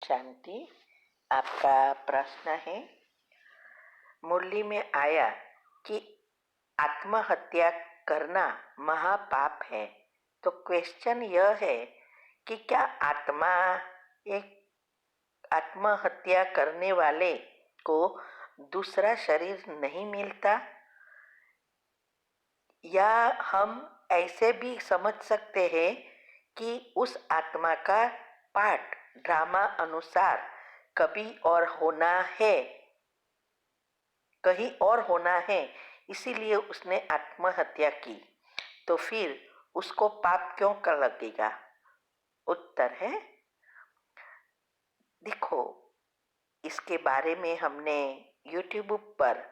शांति। आपका प्रश्न है, मुरली में आया कि आत्महत्या करना महापाप है। तो क्वेश्चन यह है कि क्या एक आत्महत्या करने वाले को दूसरा शरीर नहीं मिलता, या हम ऐसे भी समझ सकते हैं कि उस आत्मा का पार्ट ड्रामा अनुसार कभी और होना है, कहीं और होना है, इसीलिए उसने आत्महत्या की। तो फिर उसको पाप क्यों कर लगेगा? उत्तर है, देखो, इसके बारे में हमने YouTube पर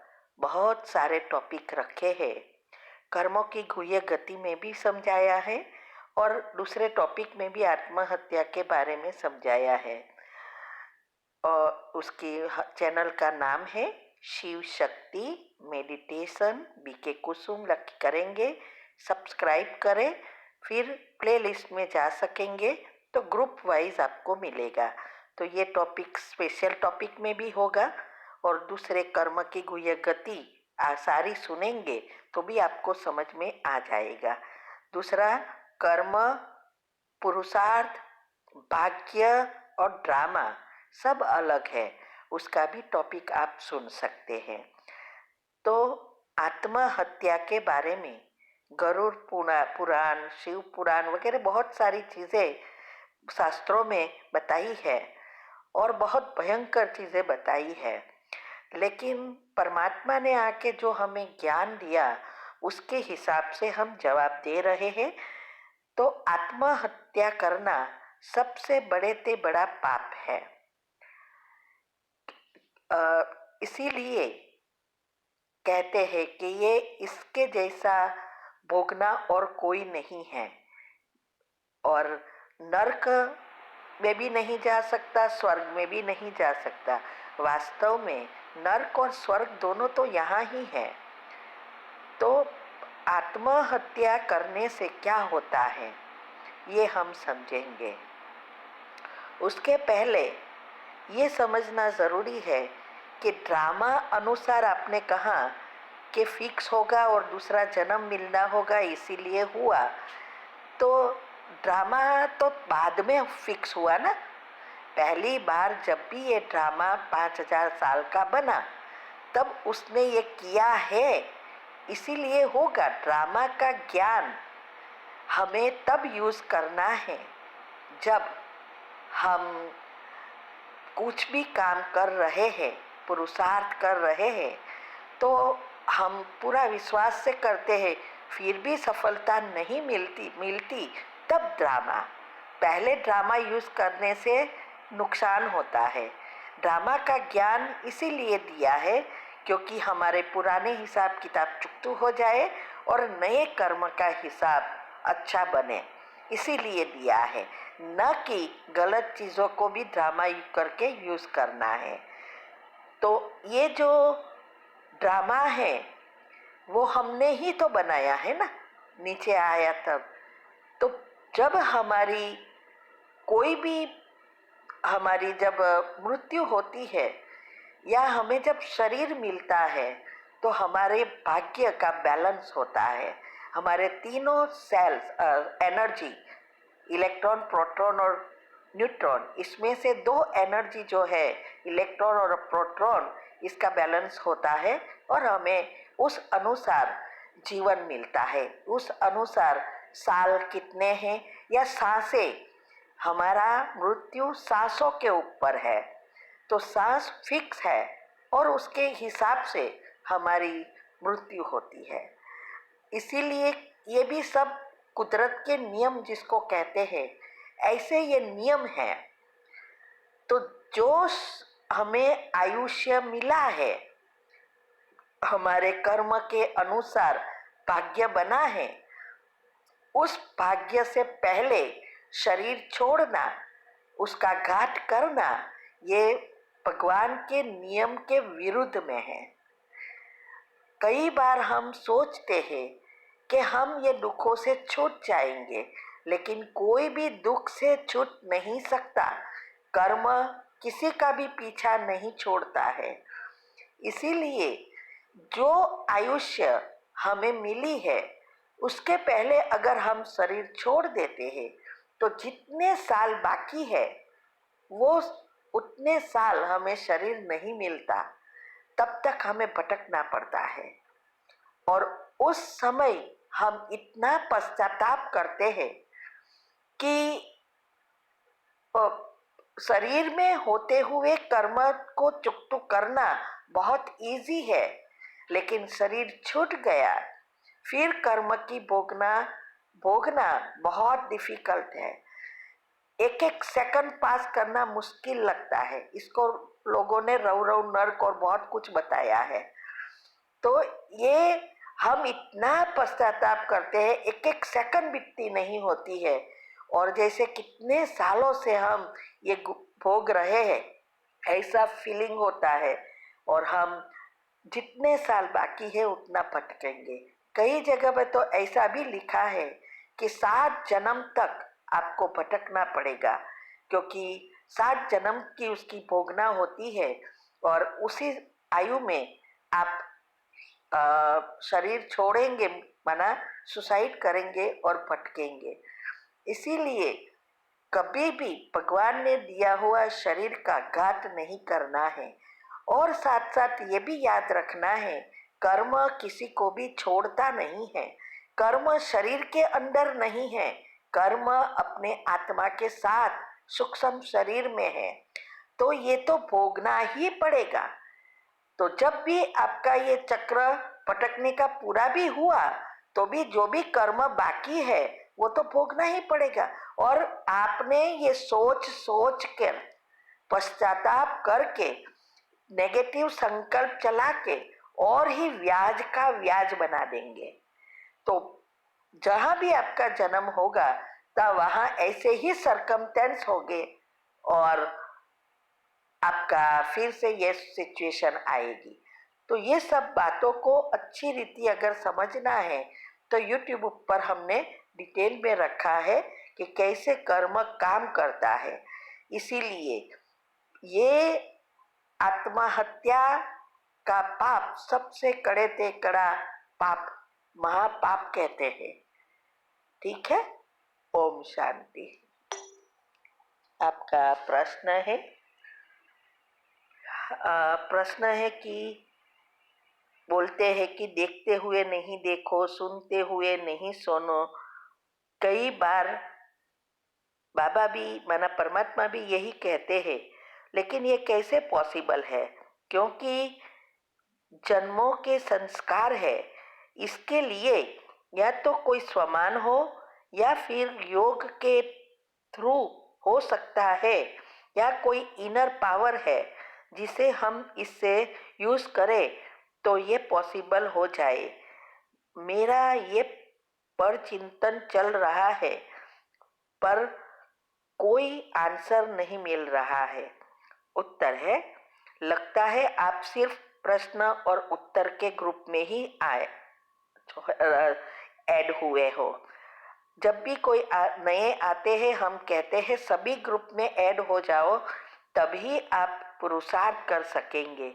बहुत सारे टॉपिक रखे हैं। कर्मों की गुह्य गति में भी समझाया है और दूसरे टॉपिक में भी आत्महत्या के बारे में समझाया है। और उसकी चैनल का नाम है शिव शक्ति मेडिटेशन बीके कुसुम। करेंगे, सब्सक्राइब करें, फिर प्लेलिस्ट में जा सकेंगे तो ग्रुप वाइज आपको मिलेगा। तो ये टॉपिक स्पेशल टॉपिक में भी होगा और दूसरे कर्म की गुह्य गति सारी सुनेंगे तो भी आपको समझ में आ जाएगा। दूसरा, कर्म, पुरुषार्थ, भाग्य और ड्रामा सब अलग है, उसका भी टॉपिक आप सुन सकते हैं। तो आत्महत्या के बारे में गरुड़ पुराण, शिव पुराण वगैरह बहुत सारी चीजें शास्त्रों में बताई है और बहुत भयंकर चीजें बताई है। लेकिन परमात्मा ने आके जो हमें ज्ञान दिया उसके हिसाब से हम जवाब दे रहे हैं। तो आत्महत्या करना सबसे बड़े से बड़ा पाप है। इसीलिए कहते हैं कि ये इसके जैसा भोगना और कोई नहीं है, और नरक में भी नहीं जा सकता, स्वर्ग में भी नहीं जा सकता। वास्तव में नरक और स्वर्ग दोनों तो यहाँ ही है। तो आत्महत्या करने से क्या होता है ये हम समझेंगे। उसके पहले ये समझना जरूरी है कि ड्रामा अनुसार आपने कहा कि फिक्स होगा और दूसरा जन्म मिलना होगा, इसीलिए हुआ। तो ड्रामा तो बाद में फिक्स हुआ ना। पहली बार जब भी ये ड्रामा 5000 साल का बना तब उसने ये किया है, इसीलिए होगा। ड्रामा का ज्ञान हमें तब यूज करना है जब हम कुछ भी काम कर रहे हैं, पुरुषार्थ कर रहे हैं, तो हम पूरा विश्वास से करते हैं, फिर भी सफलता नहीं मिलती तब ड्रामा। पहले ड्रामा यूज करने से नुकसान होता है। ड्रामा का ज्ञान इसीलिए दिया है क्योंकि हमारे पुराने हिसाब किताब चुकतू हो जाए और नए कर्म का हिसाब अच्छा बने, इसीलिए दिया है। न कि गलत चीज़ों को भी ड्रामा करके यूज करना है। तो ये जो ड्रामा है वो हमने ही तो बनाया है ना, नीचे आया तब। तो जब हमारी जब मृत्यु होती है या हमें जब शरीर मिलता है तो हमारे भाग्य का बैलेंस होता है। हमारे तीनों सेल्स, एनर्जी, इलेक्ट्रॉन, प्रोटॉन और न्यूट्रॉन, इसमें से 2 एनर्जी जो है इलेक्ट्रॉन और प्रोटॉन, इसका बैलेंस होता है और हमें उस अनुसार जीवन मिलता है। उस अनुसार साल कितने हैं या सांसें, हमारा मृत्यु सांसों के ऊपर है। तो सांस फिक्स है और उसके हिसाब से हमारी मृत्यु होती है। इसीलिए ये भी सब कुदरत के नियम जिसको कहते हैं, ऐसे ये नियम है। तो जो हमें आयुष्य मिला है, हमारे कर्म के अनुसार भाग्य बना है, उस भाग्य से पहले शरीर छोड़ना, उसका घात करना, ये भगवान के नियम के विरुद्ध में है। कई बार हम सोचते हैं कि हम ये दुखों से छूट जाएंगे, लेकिन कोई भी दुख से छूट नहीं सकता। कर्म किसी का भी पीछा नहीं छोड़ता है। इसीलिए जो आयुष्य हमें मिली है उसके पहले अगर हम शरीर छोड़ देते हैं तो जितने साल बाकी है वो उतने साल हमें शरीर नहीं मिलता, तब तक हमें भटकना पड़ता है। और उस समय हम इतना पश्चाताप करते हैं कि शरीर में होते हुए कर्म को चुकतू करना बहुत इजी है, लेकिन शरीर छूट गया फिर कर्म की भोगना बहुत डिफिकल्ट है। एक एक सेकंड पास करना मुश्किल लगता है। इसको लोगों ने रव रव नर्क और बहुत कुछ बताया है। तो ये हम इतना पश्चाताप करते हैं, एक एक सेकंड बीतती नहीं होती है और जैसे कितने सालों से हम ये भोग रहे हैं ऐसा फीलिंग होता है। और हम जितने साल बाकी है उतना भटकेंगे। कई जगह पे तो ऐसा भी लिखा है कि 7 जन्म तक आपको भटकना पड़ेगा, क्योंकि 7 जन्म की उसकी भोगना होती है और उसी आयु में आप शरीर छोड़ेंगे, माना सुसाइड करेंगे और भटकेंगे। इसीलिए कभी भी भगवान ने दिया हुआ शरीर का घात नहीं करना है। और साथ साथ ये भी याद रखना है, कर्म किसी को भी छोड़ता नहीं है। कर्म शरीर के अंदर नहीं है, कर्म अपने आत्मा के साथ सूक्ष्म शरीर में है, तो ये तो भोगना ही पड़ेगा। तो जब भी आपका ये चक्र भटकने का पूरा भी हुआ तो भी जो भी कर्म बाकी है वो तो भोगना ही पड़ेगा। और आपने ये सोच सोच कर पश्चाताप करके नेगेटिव संकल्प चला के और ही व्याज का व्याज बना देंगे। तो जहां भी आपका जन्म होगा तब वहां ऐसे ही सरकमटेंस होंगे और आपका फिर से ये सिचुएशन आएगी। तो ये सब बातों को अच्छी रीति अगर समझना है तो यूट्यूब पर हमने डिटेल में रखा है कि कैसे कर्म काम करता है। इसीलिए ये आत्महत्या का पाप सबसे कड़े से कड़ा पाप, महापाप कहते हैं। ठीक है, ओम शांति। आपका प्रश्न है कि बोलते हैं कि देखते हुए नहीं देखो, सुनते हुए नहीं सुनो। कई बार बाबा भी माना परमात्मा भी यही कहते हैं, लेकिन ये कैसे पॉसिबल है? क्योंकि जन्मों के संस्कार है, इसके लिए या तो कोई स्वमान हो या फिर योग के थ्रू हो सकता है, या कोई इनर पावर है जिसे हम इससे यूज करें तो ये पॉसिबल हो जाए। मेरा ये पर चिंतन चल रहा है पर कोई आंसर नहीं मिल रहा है। उत्तर है, लगता है आप सिर्फ प्रश्न और उत्तर के ग्रुप में ही ऐड हुए हो। जब भी कोई नए आते हैं हम कहते हैं सभी ग्रुप में ऐड हो जाओ, तभी आप पुरुषार्थ कर सकेंगे।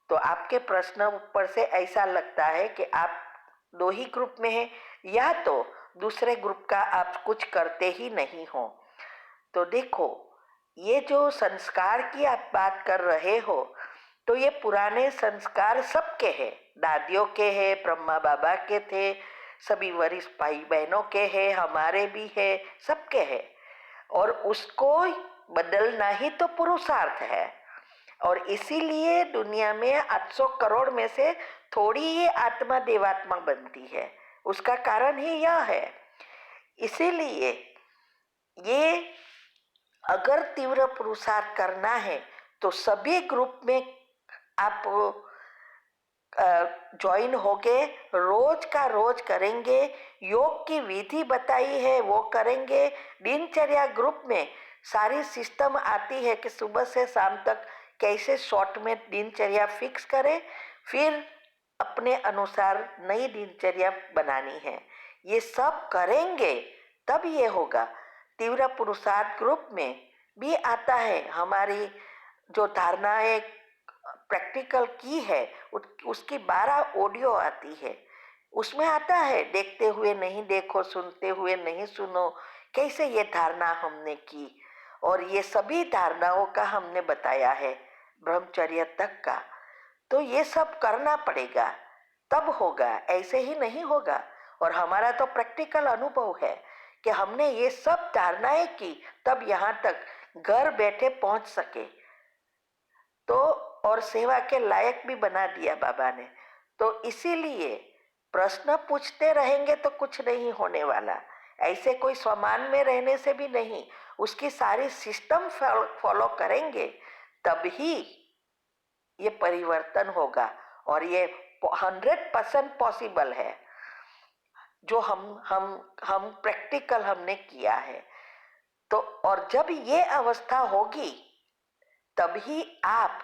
तो आपके प्रश्न ऊपर से ऐसा लगता है कि आप 2 ही ग्रुप में हैं या तो दूसरे ग्रुप का आप कुछ करते ही नहीं हो। तो देखो, ये जो संस्कार की आप बात कर रहे हो तो ये पुराने संस्कार सबके हैं, दादियों के हैं, ब्रह्मा बाबा के थे, सभी वरिष्ठ भाई बहनों के हैं, हमारे भी है, सबके हैं। और उसको बदलना ही तो पुरुषार्थ है। और इसीलिए दुनिया में 800 करोड़ में से थोड़ी ही आत्मा देवात्मा बनती है। उसका कारण ही यह है। इसीलिए ये अगर तीव्र पुरुषार्थ करना है तो सभी ग्रुप में आप ज्वाइन होके रोज का रोज करेंगे। योग की विधि बताई है वो करेंगे। दिनचर्या ग्रुप में सारी सिस्टम आती है कि सुबह से शाम तक कैसे शॉर्ट में दिनचर्या फिक्स करें, फिर अपने अनुसार नई दिनचर्या बनानी है। ये सब करेंगे तब ये होगा। तीव्र पुरुषार्थ ग्रुप में भी आता है, हमारी जो धारणाएं प्रैक्टिकल की है उसकी 12 ऑडियो आती है। उसमें आता है देखते हुए नहीं देखो, सुनते हुए नहीं सुनो, कैसे ये धारणा हमने की, और ये सभी धारणाओं का हमने बताया है ब्रह्मचर्य तक का। तो ये सब करना पड़ेगा, तब होगा, ऐसे ही नहीं होगा। और हमारा तो प्रैक्टिकल अनुभव है कि हमने ये सब धारणाएं की, तब यहाँ तक घर बैठे पहुंच सके। तो और सेवा के लायक भी बना दिया बाबा ने। तो इसीलिए प्रश्न पूछते रहेंगे तो कुछ नहीं होने वाला, ऐसे कोई समान में रहने से भी नहीं, उसकी सारी सिस्टम फॉलो करेंगे तभी ये परिवर्तन होगा। और ये 100% पॉसिबल है, जो हम प्रैक्टिकल हमने किया है। तो और जब ये अवस्था होगी तभी आप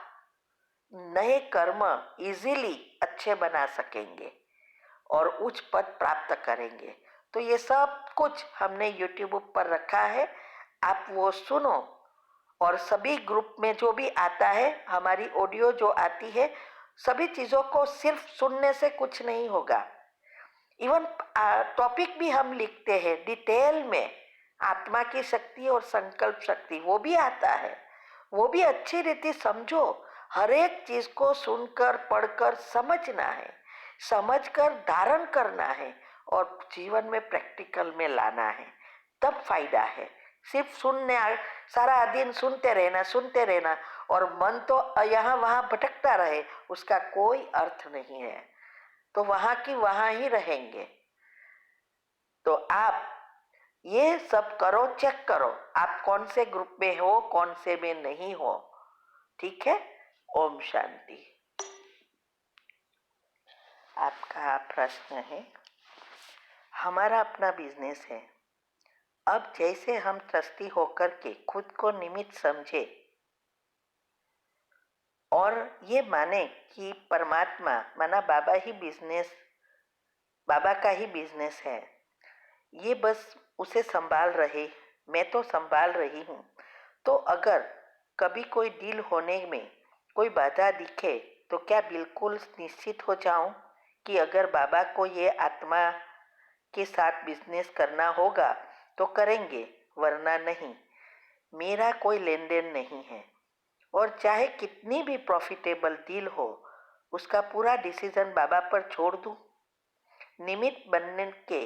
नए कर्म इजीली अच्छे बना सकेंगे और उच्च पद प्राप्त करेंगे। तो ये सब कुछ हमने यूट्यूब पर रखा है, आप वो सुनो। और सभी ग्रुप में जो भी आता है, हमारी ऑडियो जो आती है, सभी चीज़ों को सिर्फ सुनने से कुछ नहीं होगा। इवन टॉपिक भी हम लिखते हैं डिटेल में, आत्मा की शक्ति और संकल्प शक्ति, वो भी आता है। वो भी अच्छी रीति समझो, हर एक चीज को सुनकर पढ़कर समझना है, समझकर धारण करना है और जीवन में प्रैक्टिकल में लाना है, तब फायदा है। सिर्फ सुनने, सारा दिन सुनते रहना और मन तो यहाँ वहाँ भटकता रहे, उसका कोई अर्थ नहीं है। तो वहाँ की वहाँ ही रहेंगे। तो आप ये सब करो, चेक करो आप कौन से ग्रुप में हो, कौन से में नहीं हो। ठीक है, ओम शांति। आपका प्रश्न है, हमारा अपना बिजनेस है, अब जैसे हम ट्रस्टी होकर के खुद को निमित्त समझे और ये माने कि परमात्मा माना बाबा का ही बिजनेस है, ये बस उसे संभाल रहे, मैं तो संभाल रही हूँ। तो अगर कभी कोई डील होने में कोई बाधा दिखे तो क्या बिल्कुल निश्चित हो जाऊं कि अगर बाबा को ये आत्मा के साथ बिजनेस करना होगा तो करेंगे, वरना नहीं। मेरा कोई लेन देन नहीं है और चाहे कितनी भी प्रॉफिटेबल डील हो, उसका पूरा डिसीजन बाबा पर छोड़ दूं। निमित्त बनने के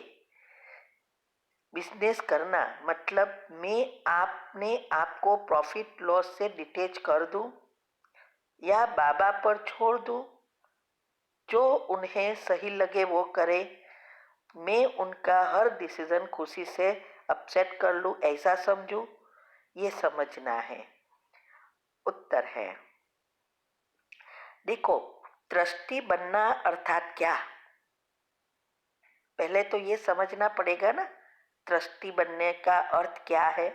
बिजनेस करना मतलब मैं आपने आपको प्रॉफिट लॉस से डिटेच कर दूं या बाबा पर छोड़ दूं, जो उन्हें सही लगे वो करे, मैं उनका हर डिसीजन खुशी से एक्सेप्ट कर लूं, ऐसा समझूं, ये समझना है। उत्तर है, देखो, ट्रस्टी बनना अर्थात क्या, पहले तो ये समझना पड़ेगा ना, ट्रस्टी बनने का अर्थ क्या है।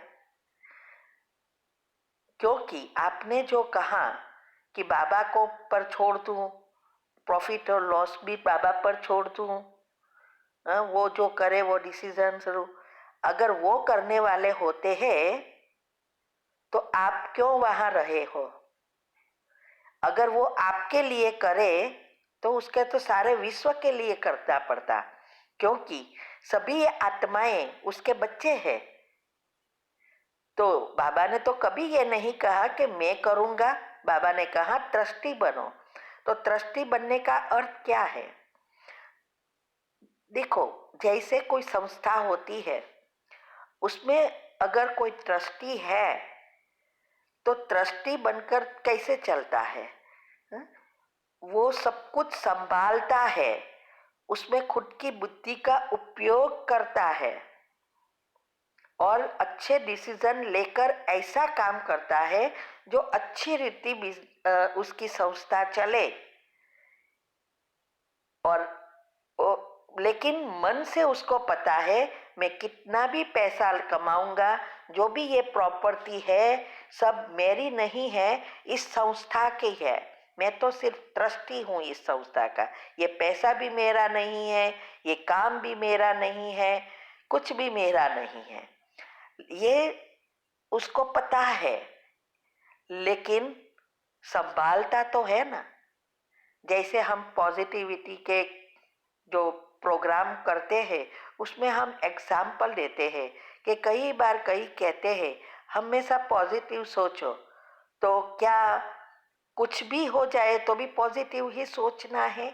क्योंकि आपने जो कहा कि बाबा को पर छोड़ दूं, प्रॉफिट और लॉस भी बाबा पर छोड़ दूं, वो जो करे वो डिसीजन शुरू, अगर वो करने वाले होते हैं तो आप क्यों वहां रहे हो। अगर वो आपके लिए करे तो उसके तो सारे विश्व के लिए करना पड़ता, क्योंकि सभी आत्माएं उसके बच्चे हैं। तो बाबा ने तो कभी ये नहीं कहा कि मैं करूंगा, बाबा ने कहा ट्रस्टी बनो। तो ट्रस्टी बनने का अर्थ क्या है, देखो, जैसे कोई संस्था होती है, उसमें अगर कोई ट्रस्टी है तो ट्रस्टी बनकर कैसे चलता है, हं? वो सब कुछ संभालता है, उसमें खुद की बुद्धि का उपयोग करता है और अच्छे डिसीजन लेकर ऐसा काम करता है जो अच्छी रीति उसकी संस्था चले। और लेकिन मन से उसको पता है मैं कितना भी पैसा कमाऊंगा, जो भी ये प्रॉपर्टी है सब मेरी नहीं है, इस संस्था की है, मैं तो सिर्फ ट्रस्टी हूँ इस संस्था का, ये पैसा भी मेरा नहीं है, ये काम भी मेरा नहीं है, कुछ भी मेरा नहीं है। ये उसको पता है, लेकिन संभालता तो है ना। जैसे हम पॉजिटिविटी के जो प्रोग्राम करते हैं उसमें हम एग्जाम्पल देते हैं कि कई बार कई कहते हैं हमेशा पॉजिटिव सोचो, तो क्या कुछ भी हो जाए तो भी पॉजिटिव ही सोचना है।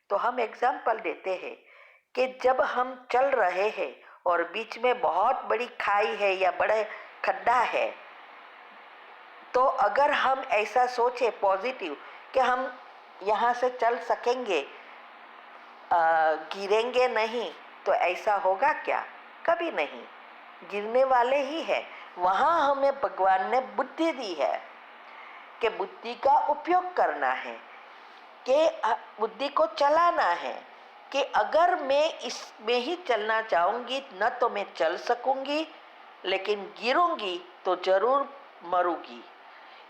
तो हम एग्जाम्पल देते हैं कि जब हम चल रहे हैं और बीच में बहुत बड़ी खाई है या बड़ा खड्डा है, तो अगर हम ऐसा सोचे पॉजिटिव कि हम यहाँ से चल सकेंगे, गिरेंगे नहीं, तो ऐसा होगा क्या? कभी नहीं, गिरने वाले ही है। वहाँ हमें भगवान ने बुद्धि दी है कि बुद्धि का उपयोग करना है, कि बुद्धि को चलाना है, कि अगर मैं इसमें ही चलना चाहूंगी न तो मैं चल सकूंगी, लेकिन गिरूंगी तो जरूर मरूंगी।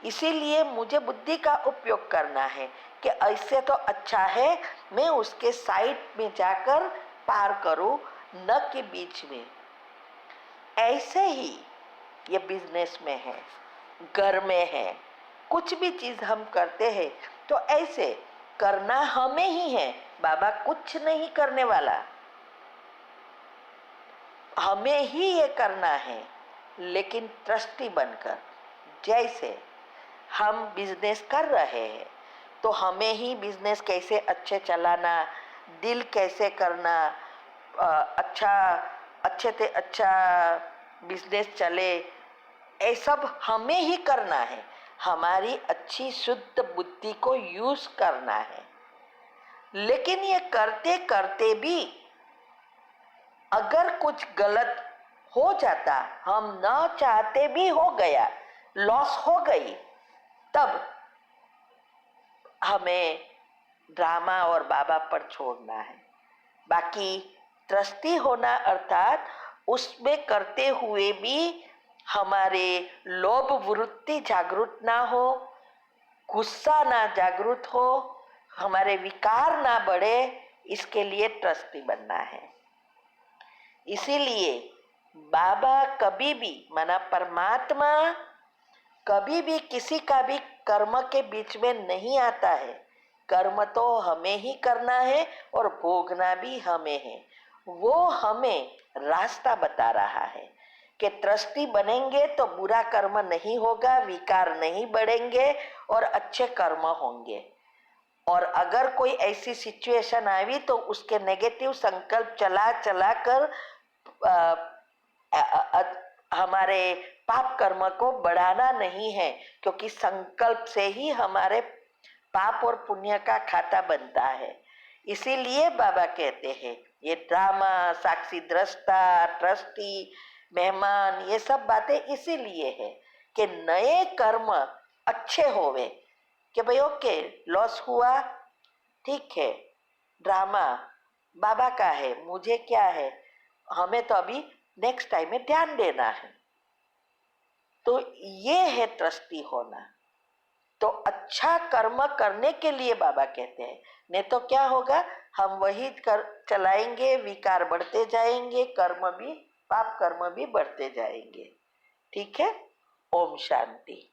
इसीलिए मुझे बुद्धि का उपयोग करना है कि ऐसे तो अच्छा है मैं उसके साइड में जाकर पार करूं, न कि बीच में। ऐसे ही ये बिजनेस में है, घर में है, कुछ भी चीज हम करते हैं तो ऐसे करना हमें ही है, बाबा कुछ नहीं करने वाला, हमें ही ये करना है। लेकिन ट्रस्टी बनकर, जैसे हम बिजनेस कर रहे हैं तो हमें ही बिजनेस कैसे अच्छे चलाना, डील कैसे करना, अच्छा अच्छे से अच्छा बिजनेस चले, ये सब हमें ही करना है। हमारी अच्छी शुद्ध बुद्धि को यूज करना है। लेकिन ये करते करते भी अगर कुछ गलत हो जाता, हम न चाहते भी हो गया, लॉस हो गई, तब हमें ड्रामा और बाबा पर छोड़ना है। बाकी ट्रस्टी होना अर्थात उसमें करते हुए भी हमारे लोभ वृत्ति जागृत ना हो, गुस्सा ना जागृत हो, हमारे विकार ना बढ़े, इसके लिए ट्रस्टी बनना है। इसीलिए बाबा कभी भी, माना परमात्मा कभी भी किसी का भी कर्म के बीच में नहीं आता है। कर्म तो हमें ही करना है और भोगना भी हमें है। वो हमें रास्ता बता रहा है कि ट्रस्टी बनेंगे तो बुरा कर्म नहीं होगा, विकार नहीं बढ़ेंगे और अच्छे कर्म होंगे। और अगर कोई ऐसी सिचुएशन आई तो उसके नेगेटिव संकल्प चला चला कर हमारे पाप कर्म को बढ़ाना नहीं है, क्योंकि संकल्प से ही हमारे पाप और पुण्य का खाता बनता है। इसीलिए बाबा कहते हैं ये ड्रामा, साक्षी दृष्टा, ट्रस्टी, मेहमान, ये सब बातें इसीलिए है कि नए कर्म अच्छे होवे। कि भाई ओके, लॉस हुआ, ठीक है, ड्रामा बाबा का है, मुझे क्या है, हमें तो अभी नेक्स्ट टाइम में ध्यान देना है। तो ये है ट्रस्टी होना। तो अच्छा कर्म करने के लिए बाबा कहते हैं, नहीं तो क्या होगा, हम वही कर चलाएंगे, विकार बढ़ते जाएंगे, कर्म भी, पाप कर्म भी बढ़ते जाएंगे। ठीक है, ओम शांति।